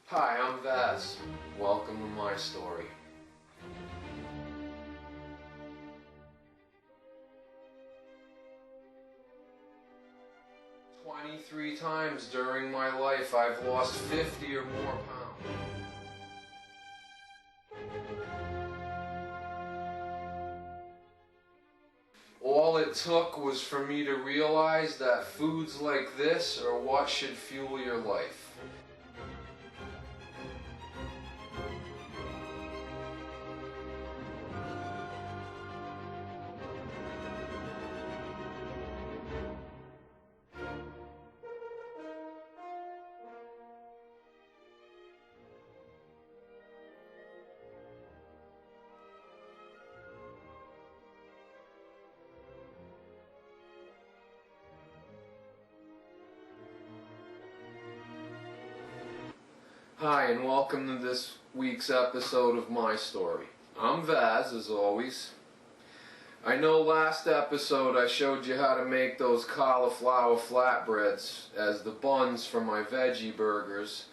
Hi, I'm Vaz. Welcome to my story. "23 times during my life I've lost 50 or more pounds. All it took was for me to realize that foods like this are what should fuel your life. Hi, and welcome to this week's episode of My Story. I'm Vaz, as always. I know last episode I showed you how to make those cauliflower flatbreads as the buns for my veggie burgers,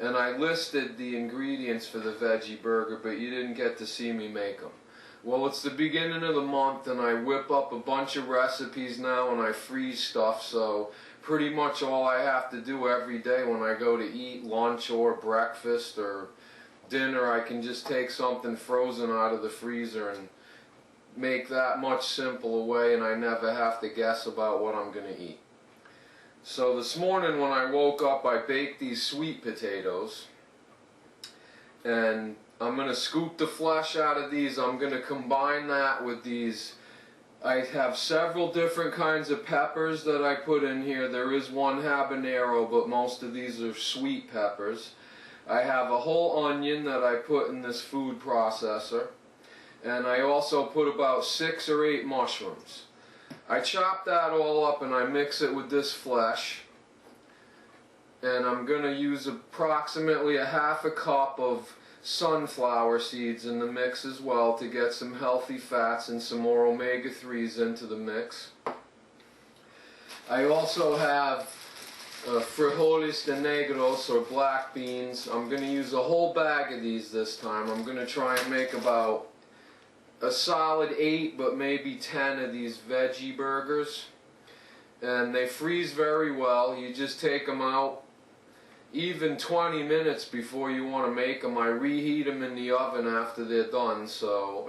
and I listed the ingredients for the veggie burger, but you didn't get to see me make them. Well, it's the beginning of the month, and I whip up a bunch of recipes now, and I freeze stuff, so pretty much all I have to do every day when I go to eat lunch or breakfast or dinner, I can just take something frozen out of the freezer and make that much simple way, and I never have to guess about what I'm going to eat. So this morning when I woke up, I baked these sweet potatoes, and I'm going to scoop the flesh out of these. I'm going to combine that with these. I have several different kinds of peppers that I put in here. There is one habanero, but most of these are sweet peppers. I have a whole onion that I put in this food processor. And I also put about 6 or 8 mushrooms. I chop that all up and I mix it with this flesh. And I'm going to use approximately a half a cup of sunflower seeds in the mix as well to get some healthy fats and some more omega-3s into the mix. I also have frijoles de negros, or black beans. I'm going to use a whole bag of these this time. I'm going to try and make about a solid 8 but maybe 10 of these veggie burgers. And they freeze very well. You just take them out even 20 minutes before you want to make them. I reheat them in the oven after they're done.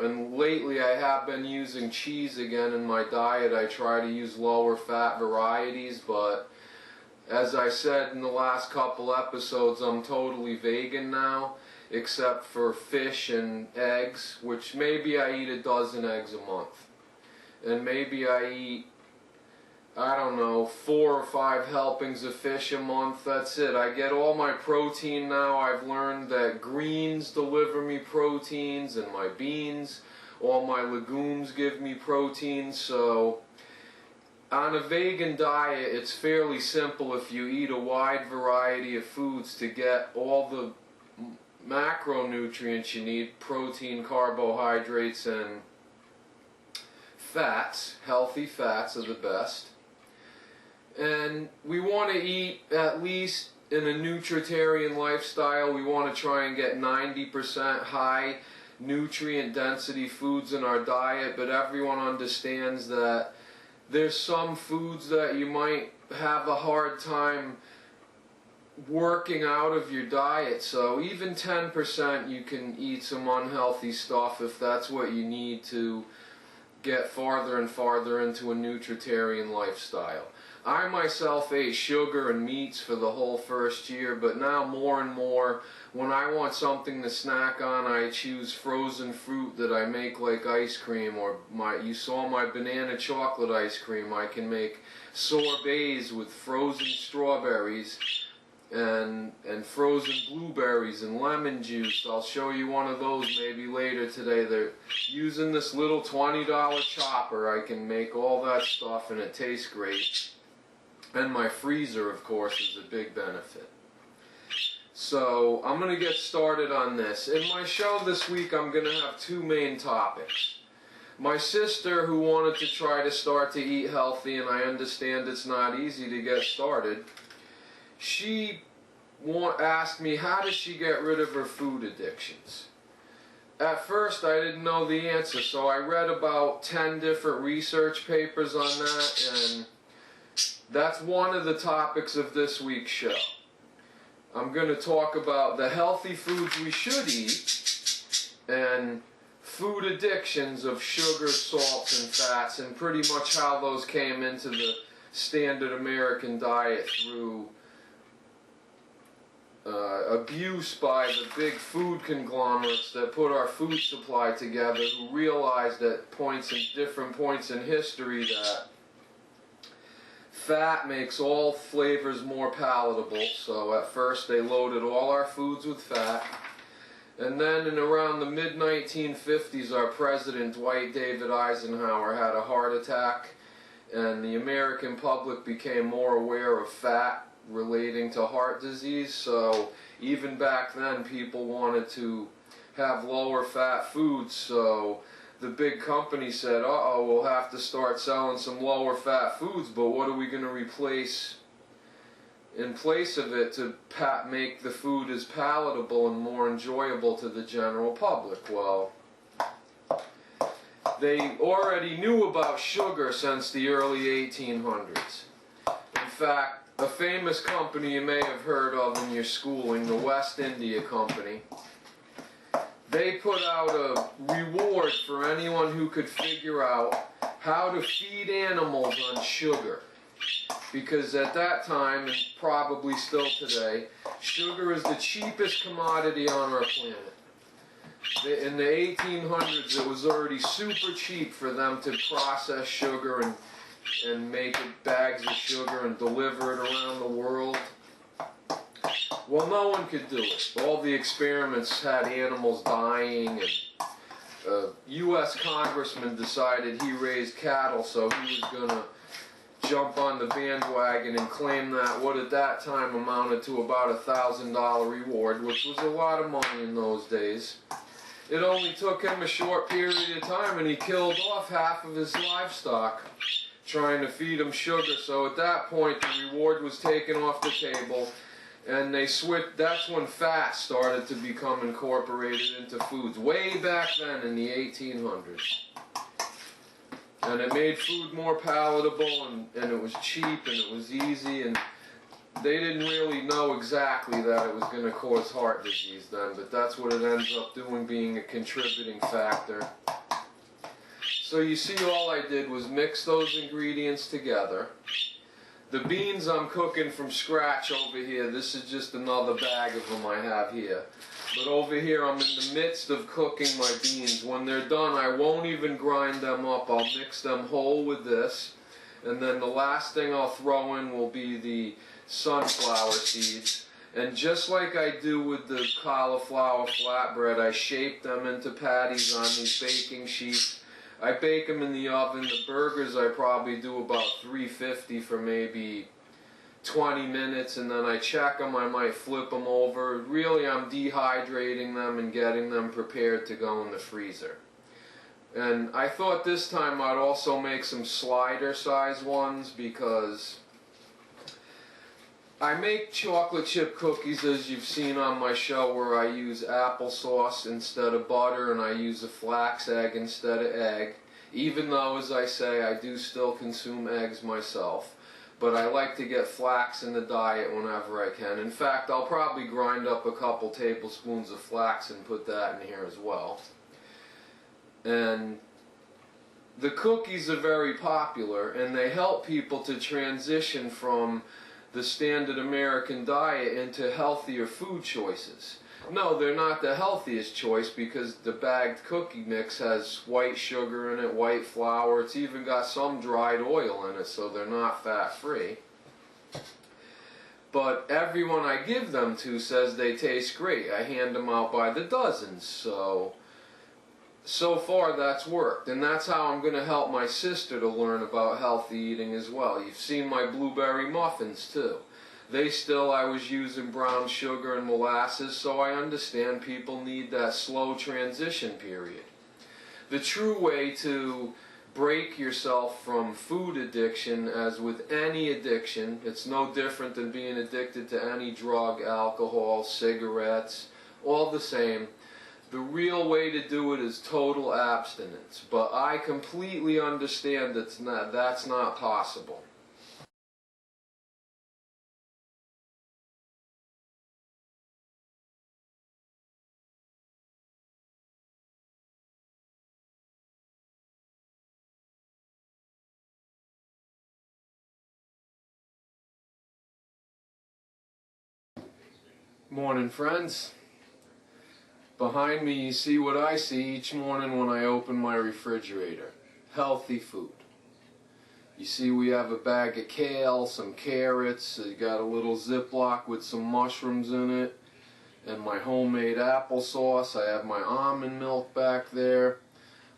And lately I have been using cheese again in my diet. I try to use lower fat varieties, but as I said in the last couple episodes, I'm totally vegan now, except for fish and eggs, which maybe I eat a dozen eggs a month. And maybe I eat, I don't know, 4 or 5 helpings of fish a month. That's it. I get all my protein now. I've learned that greens deliver me proteins, and my beans, all my legumes give me protein. So on a vegan diet, it's fairly simple if you eat a wide variety of foods to get all the macronutrients you need: protein, carbohydrates, and fats. Healthy fats are the best. And we want to eat, at least in a nutritarian lifestyle, we want to try and get 90% high nutrient density foods in our diet, but everyone understands that there's some foods that you might have a hard time working out of your diet. So even 10% you can eat some unhealthy stuff if that's what you need to get farther and farther into a nutritarian lifestyle. I myself ate sugar and meats for the whole first year, but now more and more, when I want something to snack on, I choose frozen fruit that I make like ice cream, or you saw my banana chocolate ice cream. I can make sorbets with frozen strawberries and frozen blueberries and lemon juice. I'll show you one of those maybe later today. They're using this little $20 chopper. I can make all that stuff and it tastes great. And my freezer, of course, is a big benefit. So I'm going to get started on this. In my show this week, I'm going to have 2 main topics. My sister, who wanted to try to start to eat healthy, and I understand it's not easy to get started, she asked me, how does she get rid of her food addictions? At first, I didn't know the answer, so I read about 10 different research papers on that, and that's one of the topics of this week's show. I'm going to talk about the healthy foods we should eat and food addictions of sugar, salts, and fats, and pretty much how those came into the standard American diet through abuse by the big food conglomerates that put our food supply together, who realized at different points in history that fat makes all flavors more palatable. So at first they loaded all our foods with fat, and then in around the mid-1950s our president Dwight David Eisenhower had a heart attack, and the American public became more aware of fat relating to heart disease. So even back then people wanted to have lower fat foods, so the big company said, uh-oh, we'll have to start selling some lower fat foods, but what are we going to replace in place of it to make the food as palatable and more enjoyable to the general public? Well, they already knew about sugar since the early 1800s. In fact, a famous company you may have heard of in your schooling, the West India Company, they put out a reward for anyone who could figure out how to feed animals on sugar. Because at that time, and probably still today, sugar is the cheapest commodity on our planet. In the 1800s, it was already super cheap for them to process sugar and make it bags of sugar and deliver it around the world. Well, no one could do it. All the experiments had animals dying, and a U.S. congressman decided he raised cattle, so he was going to jump on the bandwagon and claim that what at that time amounted to about $1,000 reward, which was a lot of money in those days. It only took him a short period of time, and he killed off half of his livestock trying to feed them sugar. So at that point, the reward was taken off the table, and they switched. That's when fat started to become incorporated into foods, way back then in the 1800s. And it made food more palatable, and it was cheap, and it was easy, and they didn't really know exactly that it was going to cause heart disease then, but that's what it ends up doing, being a contributing factor. So you see, all I did was mix those ingredients together. The beans I'm cooking from scratch over here, this is just another bag of them I have here. But over here I'm in the midst of cooking my beans. When they're done, I won't even grind them up. I'll mix them whole with this. And then the last thing I'll throw in will be the sunflower seeds. And just like I do with the cauliflower flatbread, I shape them into patties on these baking sheets. I bake them in the oven. The burgers I probably do about 350 for maybe 20 minutes, and then I check them. I might flip them over. Really, I'm dehydrating them and getting them prepared to go in the freezer. And I thought this time I'd also make some slider size ones, because I make chocolate chip cookies, as you've seen on my show, where I use applesauce instead of butter, and I use a flax egg instead of egg. Even though, as I say, I do still consume eggs myself. But I like to get flax in the diet whenever I can. In fact, I'll probably grind up a couple tablespoons of flax and put that in here as well. And the cookies are very popular, and they help people to transition from the standard American diet into healthier food choices. No, they're not the healthiest choice, because the bagged cookie mix has white sugar in it, white flour. It's even got some dried oil in it, so they're not fat-free. But everyone I give them to says they taste great. I hand them out by the dozens, so far that's worked. And that's how I'm going to help my sister to learn about healthy eating as well. You've seen my blueberry muffins too. I was using brown sugar and molasses, so I understand people need that slow transition period. The true way to break yourself from food addiction. As with any addiction, it's no different than being addicted to any drug, alcohol, cigarettes, all the same. The real way to do it is total abstinence, but I completely understand that's not possible. Morning, friends. Behind me you see what I see each morning when I open my refrigerator. Healthy food. You see we have a bag of kale, some carrots, you got a little Ziploc with some mushrooms in it, and my homemade applesauce. I have my almond milk back there.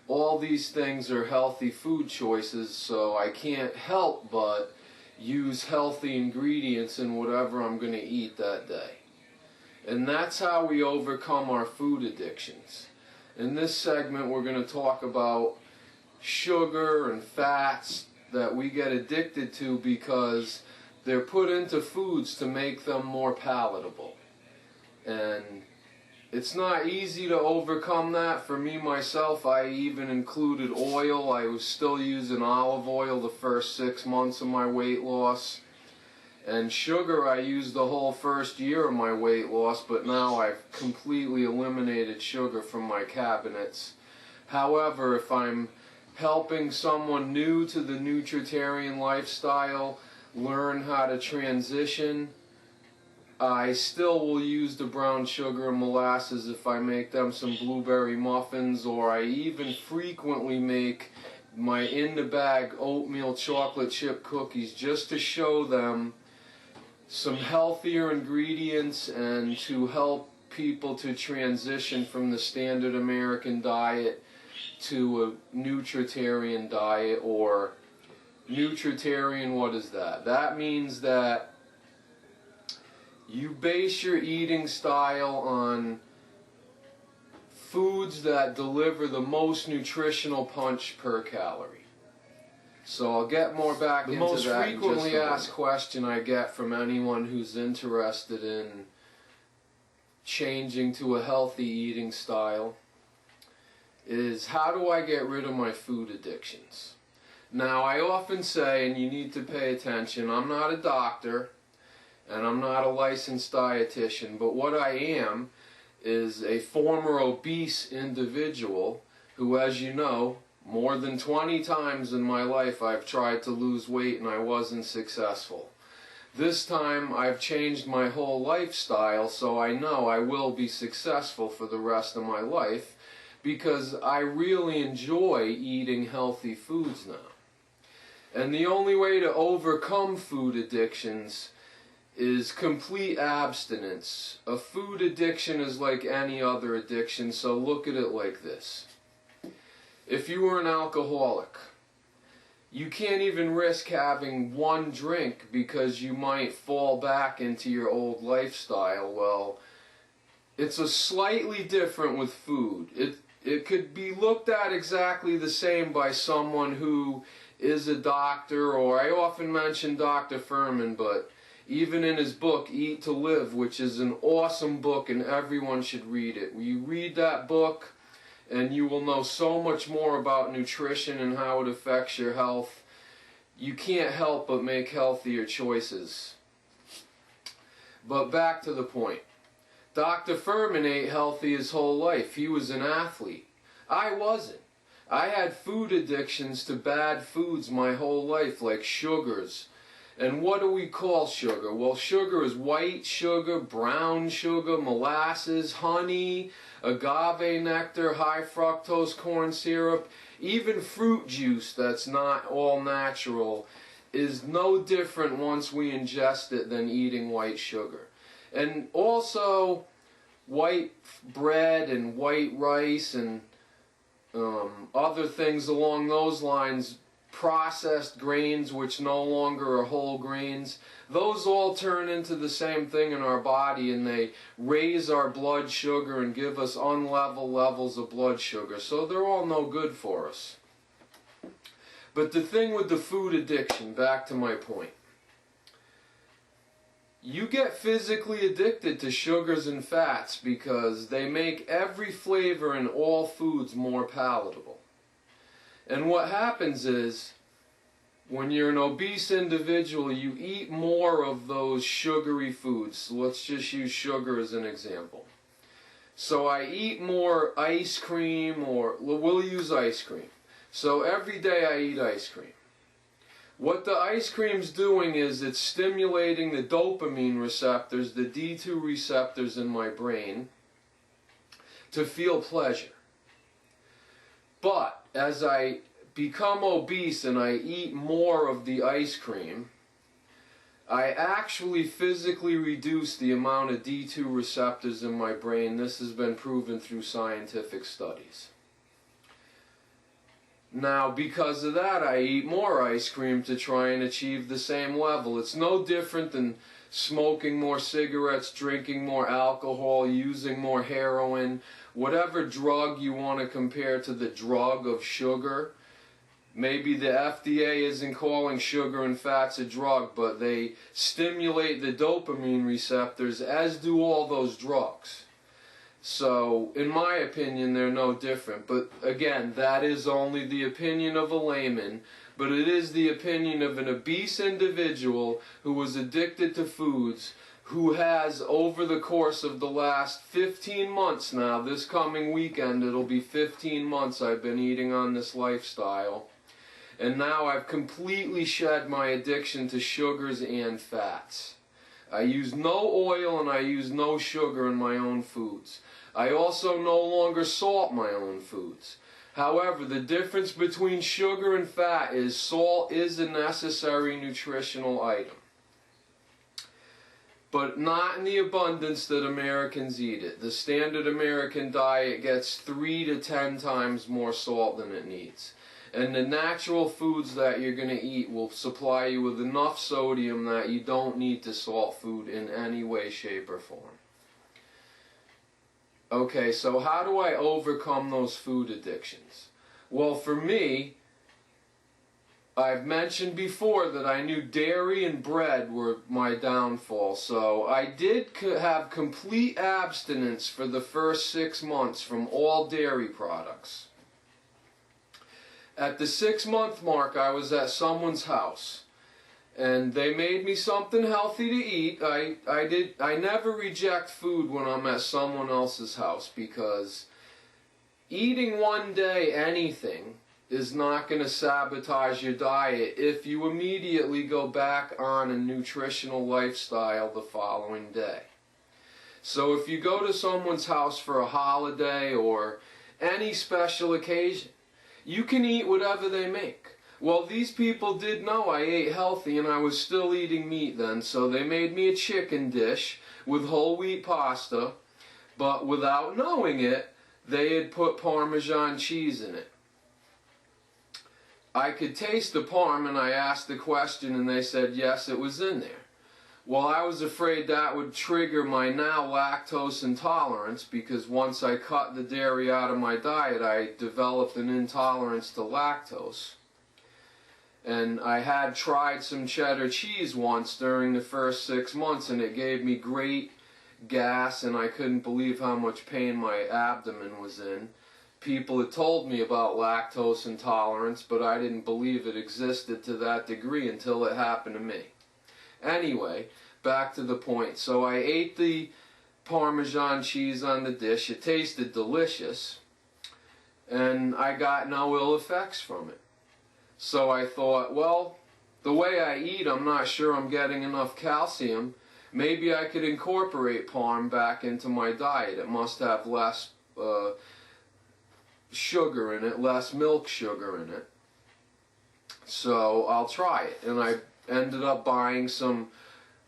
All these things are healthy food choices, so I can't help but use healthy ingredients in whatever I'm going to eat that day. And that's how we overcome our food addictions. In this segment we're going to talk about sugar and fats that we get addicted to because they're put into foods to make them more palatable. And it's not easy to overcome that. For me myself, I even included oil. I was still using olive oil the first 6 months of my weight loss. And sugar I used the whole first year of my weight loss, but now I've completely eliminated sugar from my cabinets. However, if I'm helping someone new to the nutritarian lifestyle learn how to transition, I still will use the brown sugar and molasses if I make them some blueberry muffins, or I even frequently make my in-the-bag oatmeal chocolate chip cookies just to show them some healthier ingredients and to help people to transition from the standard American diet to a nutritarian diet. Or nutritarian, what is that? That means that you base your eating style on foods that deliver the most nutritional punch per calorie. So I'll get more back into that. The most frequently asked question I get from anyone who's interested in changing to a healthy eating style is, how do I get rid of my food addictions? Now, I often say, and you need to pay attention, I'm not a doctor and I'm not a licensed dietitian, but what I am is a former obese individual who, as you know, more than 20 times in my life I've tried to lose weight and I wasn't successful. This time I've changed my whole lifestyle, so I know I will be successful for the rest of my life because I really enjoy eating healthy foods now. And the only way to overcome food addictions is complete abstinence. A food addiction is like any other addiction, so look at it like this. If you were an alcoholic, you can't even risk having one drink because you might fall back into your old lifestyle. Well, it's a slightly different with food. It could be looked at exactly the same by someone who is a doctor, or I often mention Dr. Furman, but even in his book, Eat to Live, which is an awesome book and everyone should read it. You read that book and you will know so much more about nutrition and how it affects your health. You can't help but make healthier choices. But back to the point. Dr. Furman ate healthy his whole life. He was an athlete. I wasn't. I had food addictions to bad foods my whole life, like sugars. And what do we call sugar? Well, sugar is white sugar, brown sugar, molasses, honey, agave nectar, high fructose corn syrup. Even fruit juice that's not all natural is no different once we ingest it than eating white sugar. And also white bread and white rice and other things along those lines, processed grains which no longer are whole grains, those all turn into the same thing in our body, and they raise our blood sugar and give us unlevel levels of blood sugar. So they're all no good for us. But the thing with the food addiction, back to my point, you get physically addicted to sugars and fats because they make every flavor in all foods more palatable. And what happens is, when you're an obese individual, you eat more of those sugary foods. Let's just use sugar as an example. So I eat more ice cream, or we'll use ice cream. So every day I eat ice cream. What the ice cream's doing is it's stimulating the dopamine receptors, the D2 receptors in my brain, to feel pleasure. But as I become obese and I eat more of the ice cream, I actually physically reduce the amount of D2 receptors in my brain. This has been proven through scientific studies. Now, because of that, I eat more ice cream to try and achieve the same level. It's no different than smoking more cigarettes, drinking more alcohol, using more heroin, whatever drug you want to compare to the drug of sugar. Maybe the FDA isn't calling sugar and fats a drug, but they stimulate the dopamine receptors, as do all those drugs. So, in my opinion, they're no different. But again, that is only the opinion of a layman, but it is the opinion of an obese individual who was addicted to foods, who has, over the course of the last 15 months now, this coming weekend, it'll be 15 months I've been eating on this lifestyle. And now I've completely shed my addiction to sugars and fats. I use no oil and I use no sugar in my own foods. I also no longer salt my own foods. However, the difference between sugar and fat is salt is a necessary nutritional item, but not in the abundance that Americans eat it. The standard American diet gets 3 to 10 times more salt than it needs. And the natural foods that you're going to eat will supply you with enough sodium that you don't need to salt food in any way, shape, or form. Okay, so how do I overcome those food addictions? Well, for me, I've mentioned before that I knew dairy and bread were my downfall. So I did have complete abstinence for the first 6 months from all dairy products. At the 6-month mark, I was at someone's house, and they made me something healthy to eat. I never reject food when I'm at someone else's house, because eating one day anything is not going to sabotage your diet if you immediately go back on a nutritional lifestyle the following day. So if you go to someone's house for a holiday or any special occasion, you can eat whatever they make. Well, these people did know I ate healthy and I was still eating meat then, so they made me a chicken dish with whole wheat pasta, but without knowing it, they had put Parmesan cheese in it. I could taste the parm, and I asked the question and they said yes, it was in there. Well, I was afraid that would trigger my now lactose intolerance, because once I cut the dairy out of my diet, I developed an intolerance to lactose. And I had tried some cheddar cheese once during the first 6 months, and it gave me great gas, and I couldn't believe how much pain my abdomen was in. People had told me about lactose intolerance, but I didn't believe it existed to that degree until it happened to me. Anyway, back to the point. So I ate the Parmesan cheese on the dish. It tasted delicious, and I got no ill effects from it. So I thought, well, the way I eat, I'm not sure I'm getting enough calcium. Maybe I could incorporate parm back into my diet. It must have less sugar in it, less milk sugar in it. So I'll try it. And I ended up buying some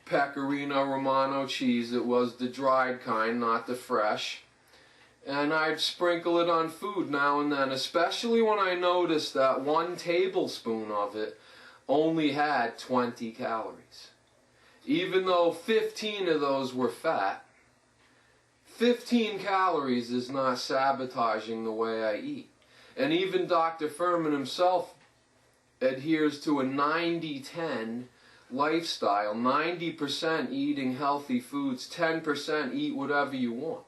Pecorino Romano cheese. It was the dried kind, not the fresh. And I'd sprinkle it on food now and then, especially when I noticed that 1 tablespoon of it only had 20 calories. Even though 15 of those were fat, 15 calories is not sabotaging the way I eat. And even Dr. Furman himself adheres to a 90-10 lifestyle. 90% eating healthy foods, 10% eat whatever you want.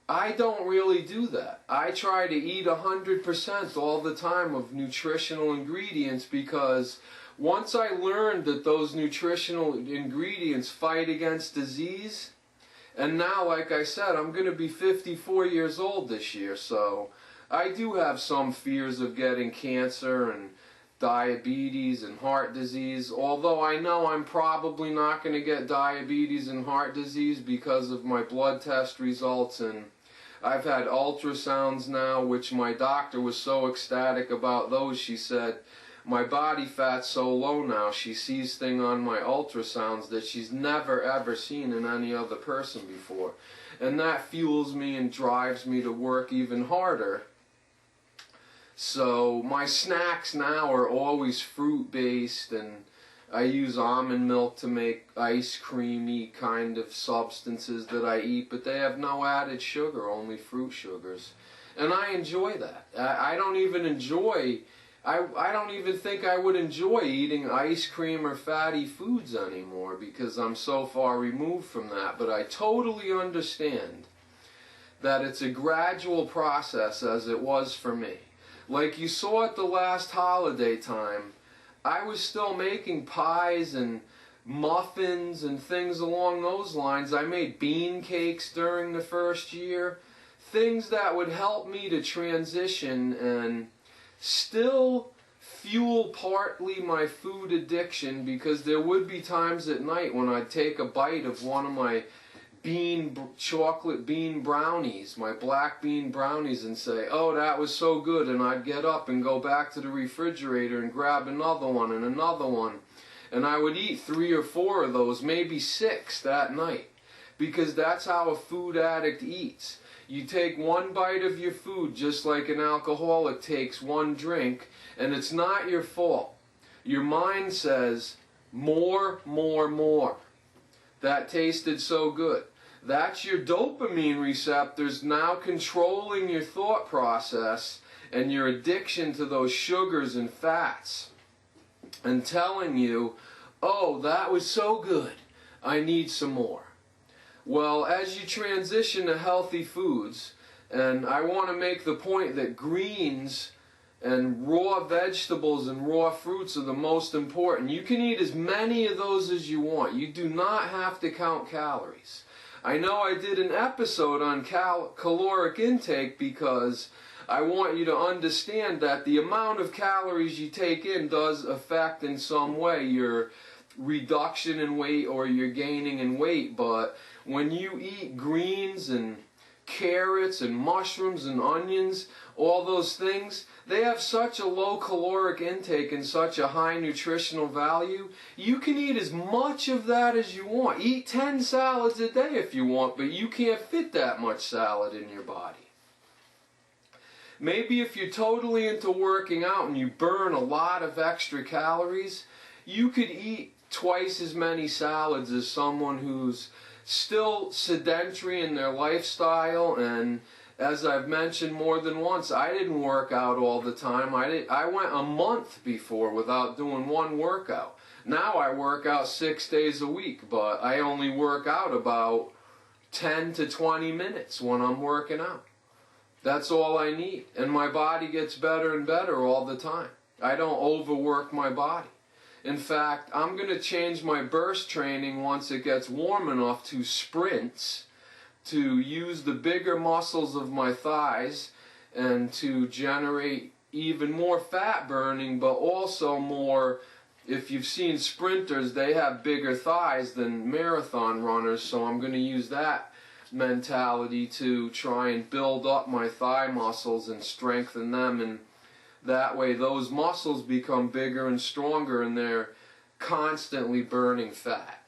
I don't really do that. I try to eat 100% all the time of nutritional ingredients, because once I learned that those nutritional ingredients fight against disease, and now, like I said, I'm going to be 54 years old this year, so I do have some fears of getting cancer and diabetes and heart disease, although I know I'm probably not going to get diabetes and heart disease because of my blood test results, and I've had ultrasounds now, which my doctor was so ecstatic about those. She said, my body fat's so low now, she sees things on my ultrasounds that she's never ever seen in any other person before. And that fuels me and drives me to work even harder. So my snacks now are always fruit-based, and I use almond milk to make ice creamy kind of substances that I eat, but they have no added sugar, only fruit sugars. And I enjoy that. I don't even think I would enjoy eating ice cream or fatty foods anymore, because I'm so far removed from that. But I totally understand that it's a gradual process, as it was for me. Like you saw at the last holiday time, I was still making pies and muffins and things along those lines. I made bean cakes during the first year. Things that would help me to transition and still fuel partly my food addiction, because there would be times at night when I'd take a bite of one of my chocolate bean brownies, my black bean brownies, and say, oh, that was so good, and I'd get up and go back to the refrigerator and grab another one and another one, and I would eat 3 or 4 of those, maybe 6 that night, because that's how a food addict eats. You take one bite of your food just like an alcoholic takes one drink, and it's not your fault. Your mind says, more, more, more. That tasted so good. That's your dopamine receptors now controlling your thought process and your addiction to those sugars and fats, and telling you, oh, that was so good, I need some more. Well, as you transition to healthy foods, and I want to make the point that greens and raw vegetables and raw fruits are the most important. You can eat as many of those as you want. You do not have to count calories. I know I did an episode on caloric intake, because I want you to understand that the amount of calories you take in does affect in some way your reduction in weight or your gaining in weight. But when you eat greens and carrots and mushrooms and onions, all those things, they have such a low caloric intake and such a high nutritional value. You can eat as much of that as you want. Eat 10 salads a day if you want, but you can't fit that much salad in your body. Maybe if you're totally into working out and you burn a lot of extra calories, you could eat twice as many salads as someone who's still sedentary in their lifestyle. And as I've mentioned more than once, I didn't work out all the time. I went a month before without doing one workout. Now I work out 6 days a week, but I only work out about 10 to 20 minutes when I'm working out. That's all I need. And my body gets better and better all the time. I don't overwork my body. In fact, I'm going to change my burst training once it gets warm enough to sprints, to use the bigger muscles of my thighs and to generate even more fat burning, but also more, if you've seen sprinters, they have bigger thighs than marathon runners, so I'm going to use that mentality to try and build up my thigh muscles and strengthen them, and that way those muscles become bigger and stronger and they're constantly burning fat.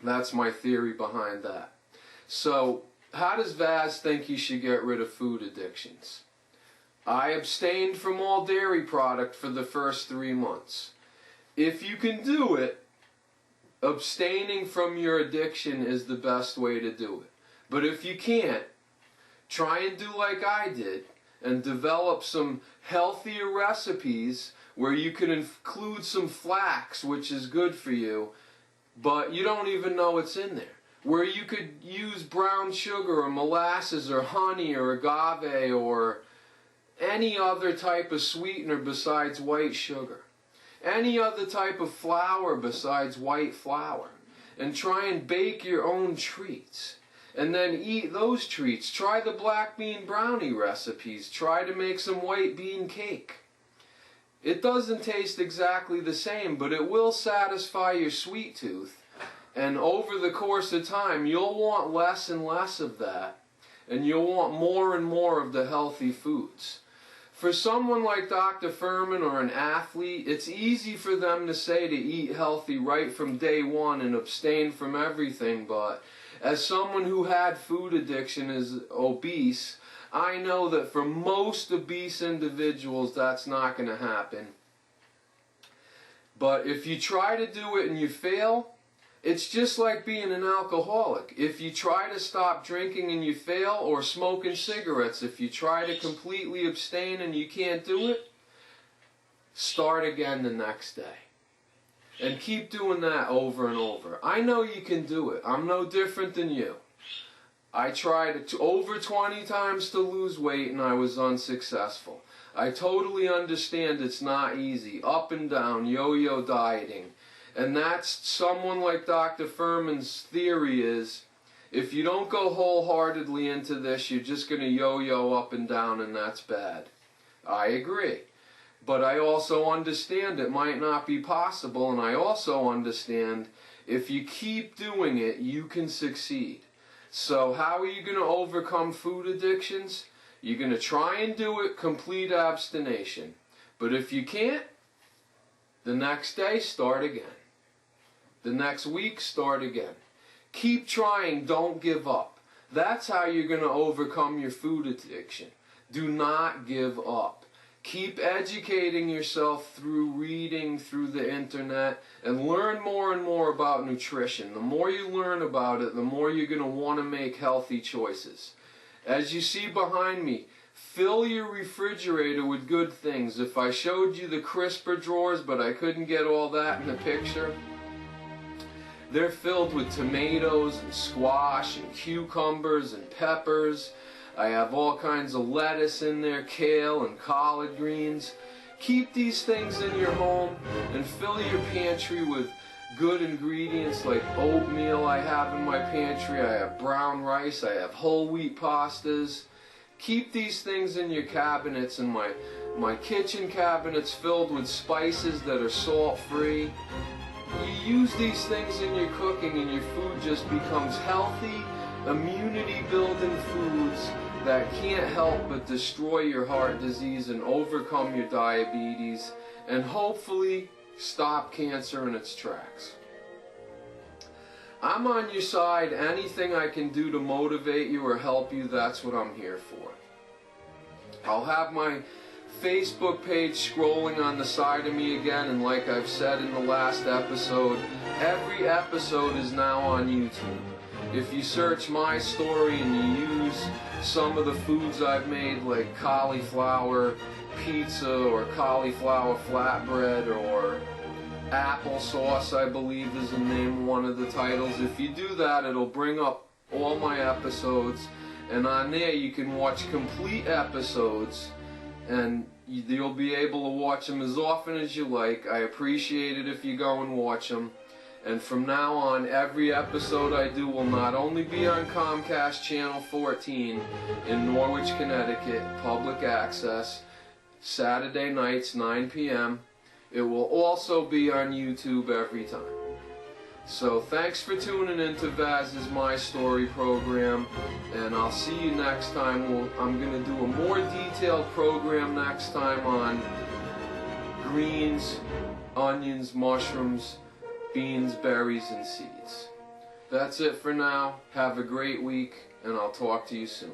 That's my theory behind that. So, how does Vaz think he should get rid of food addictions? I abstained from all dairy product for the first 3 months. If you can do it, abstaining from your addiction is the best way to do it. But if you can't, try and do like I did and develop some healthier recipes where you can include some flax, which is good for you, but you don't even know it's in there. Where you could use brown sugar or molasses or honey or agave or any other type of sweetener besides white sugar. Any other type of flour besides white flour. And try and bake your own treats. And then eat those treats. Try the black bean brownie recipes. Try to make some white bean cake. It doesn't taste exactly the same, but it will satisfy your sweet tooth. And over the course of time, you'll want less and less of that. And you'll want more and more of the healthy foods. For someone like Dr. Furman or an athlete, it's easy for them to say to eat healthy right from day one and abstain from everything, but as someone who had food addiction, is obese, I know that for most obese individuals that's not going to happen. But if you try to do it and you fail, it's just like being an alcoholic. If you try to stop drinking and you fail, or smoking cigarettes, if you try to completely abstain and you can't do it, start again the next day. And keep doing that over and over. I know you can do it. I'm no different than you. I tried over 20 times to lose weight and I was unsuccessful. I totally understand it's not easy. Up and down, yo-yo dieting. And that's someone like Dr. Furman's theory is, if you don't go wholeheartedly into this, you're just going to yo-yo up and down, and that's bad. I agree. But I also understand it might not be possible, and I also understand if you keep doing it, you can succeed. So how are you going to overcome food addictions? You're going to try and do it complete abstination. But if you can't, the next day, start again. The next week, start again. Keep trying, don't give up. That's how you're going to overcome your food addiction. Do not give up. Keep educating yourself through reading, through the internet, and learn more and more about nutrition. The more you learn about it, the more you're going to want to make healthy choices. As you see behind me, fill your refrigerator with good things. If I showed you the crisper drawers, but I couldn't get all that in the picture, they're filled with tomatoes and squash and cucumbers and peppers. I have all kinds of lettuce in there, kale and collard greens. Keep these things in your home and fill your pantry with good ingredients like oatmeal I have in my pantry. I have brown rice. I have whole wheat pastas. Keep these things in your cabinets, and my kitchen cabinets filled with spices that are salt-free. You use these things in your cooking and your food just becomes healthy, immunity-building foods that can't help but destroy your heart disease and overcome your diabetes and hopefully stop cancer in its tracks. I'm on your side. Anything I can do to motivate you or help you, that's what I'm here for. I'll have my Facebook page scrolling on the side of me again, and like I've said in the last episode, every episode is now on YouTube. If you search my story and you use some of the foods I've made, like cauliflower pizza or cauliflower flatbread or applesauce, I believe is the name of one of the titles. If you do that, it'll bring up all my episodes, and on there you can watch complete episodes, and you'll be able to watch them as often as you like. I appreciate it if you go and watch them. And from now on, every episode I do will not only be on Comcast Channel 14 in Norwich, Connecticut, public access, Saturday nights, 9 p.m. It will also be on YouTube every time. So thanks for tuning in to Vaz's My Story program, and I'll see you next time. I'm going to do a more detailed program next time on greens, onions, mushrooms, beans, berries, and seeds. That's it for now. Have a great week, and I'll talk to you soon.